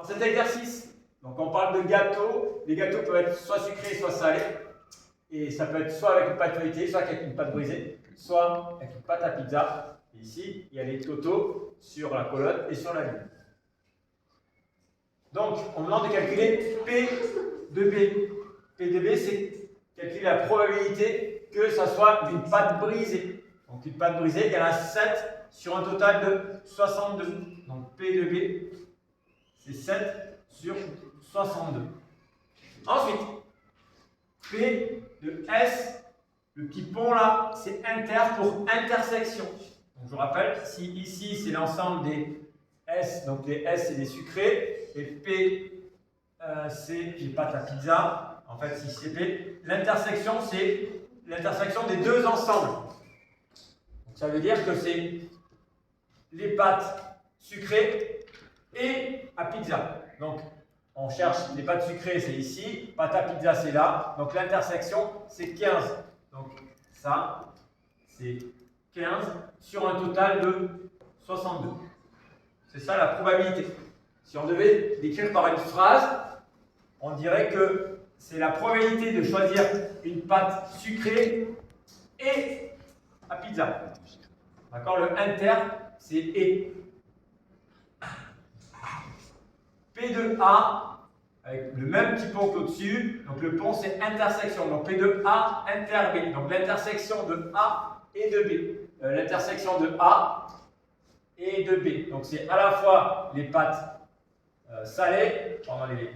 Dans cet exercice, donc on parle de gâteaux. Les gâteaux peuvent être soit sucrés, soit salés. Et ça peut être soit avec une pâte feuilletée, soit avec une pâte brisée, soit avec une pâte à pizza. Et ici, il y a les totaux sur la colonne et sur la ligne. Donc, on me demande de calculer P de B. P de B, c'est calculer la probabilité que ça soit une pâte brisée. Donc, une pâte brisée, il y en a 7 sur un total de 62. Donc, P de B, c'est 7 sur 62. Ensuite, P de S, le petit pont là, c'est inter pour intersection. Donc, je vous rappelle, si ici c'est l'ensemble des S, donc les S c'est des sucrés, et P c'est les pâtes à pizza, en fait si c'est P, l'intersection c'est l'intersection des deux ensembles. Donc, ça veut dire que c'est les pâtes sucrées et à pizza. Donc on cherche les pâtes sucrées, c'est ici, pâte à pizza c'est là, donc l'intersection c'est 15. Donc ça c'est 15 sur un total de 62. C'est ça la probabilité. Si on devait l'écrire par une phrase, on dirait que c'est la probabilité de choisir une pâte sucrée et à pizza. D'accord? Le inter, c'est et. P de A, avec le même petit pont qu'au-dessus, donc le pont c'est intersection. Donc P de A, inter B. Donc l'intersection de A et de B. L'intersection de A et de B. Donc c'est à la fois les pâtes salées, pendant les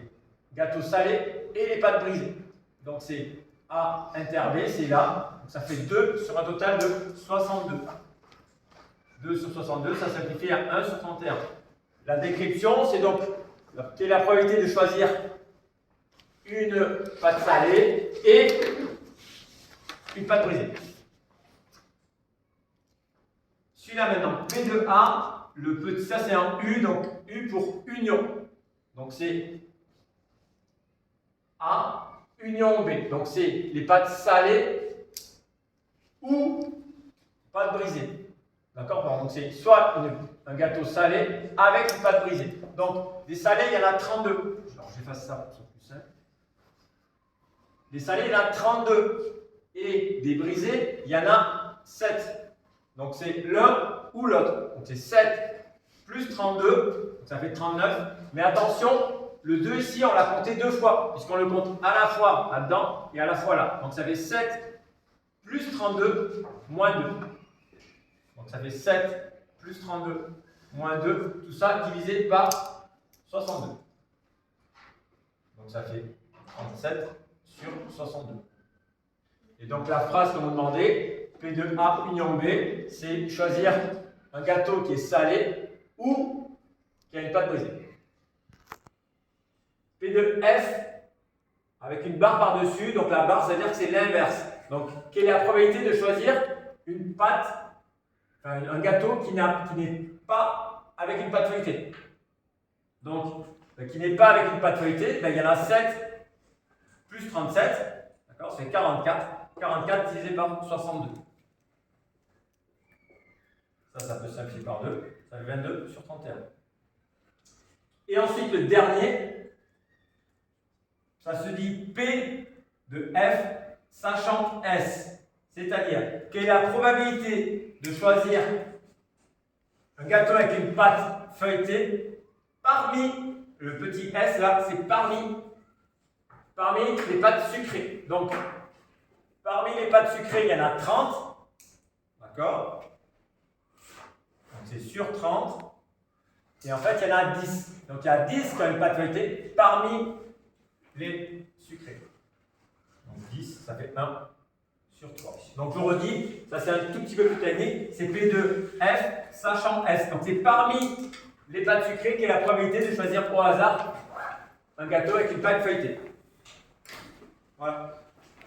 gâteaux salés, et les pâtes brisées. Donc c'est A inter B, c'est là. Donc ça fait 2 sur un total de 62. 2 sur 62, ça simplifie à 1 sur 31. La description, c'est donc quelle est la probabilité de choisir une pâte salée et une pâte brisée. Celui-là maintenant, P de A, le petit, ça c'est un U, donc U pour union. Donc c'est A, union B. Donc c'est les pâtes salées ou pâte brisée. D'accord? Donc c'est soit un gâteau salé avec une pâte brisée. Donc des salés, il y en a 32. Alors j'efface ça pour que ce soit plus simple. Des salés, il y en a 32. Et des brisés, il y en a 7. Donc c'est l'un ou l'autre. Donc c'est 7 plus 32, donc ça fait 39. Mais attention, le 2 ici, on l'a compté 2 fois, puisqu'on le compte à la fois là-dedans et à la fois là. Donc ça fait 7 plus 32 moins 2. Donc ça fait 7 plus 32 moins 2, tout ça divisé par 62. Donc ça fait 37 sur 62. Et donc la phrase qu'on nous demandait, P de A union B, c'est choisir un gâteau qui est salé ou qui a une pâte brisée. P de F, avec une barre par-dessus, donc la barre, ça veut dire que c'est l'inverse. Donc, quelle est la probabilité de choisir une pâte, enfin, un gâteau qui n'est pas avec une pâte feuilletée? Donc, qui n'est pas avec une pâte feuilletée, ben, il y en a 7 plus 37, d'accord, c'est 44. 44 divisé par 62. Ça peut simplifier par 2. Ça fait 22 sur 31. Et ensuite, le dernier, ça se dit P de F sachant S. C'est-à-dire, quelle est la probabilité de choisir un gâteau avec une pâte feuilletée parmi, le petit S là, c'est parmi les pâtes sucrées. Donc, parmi les pâtes sucrées, il y en a 30. D'accord? Donc c'est sur 30. Et en fait, il y en a 10. Donc il y a 10 qui ont une pâte feuilletée parmi les sucrés. Donc 10, ça fait 1 sur 3. Donc je redis, ça c'est un tout petit peu plus technique, c'est P de F sachant S. Donc c'est parmi les pâtes sucrées quelle est la probabilité de choisir au hasard un gâteau avec une pâte feuilletée. Voilà.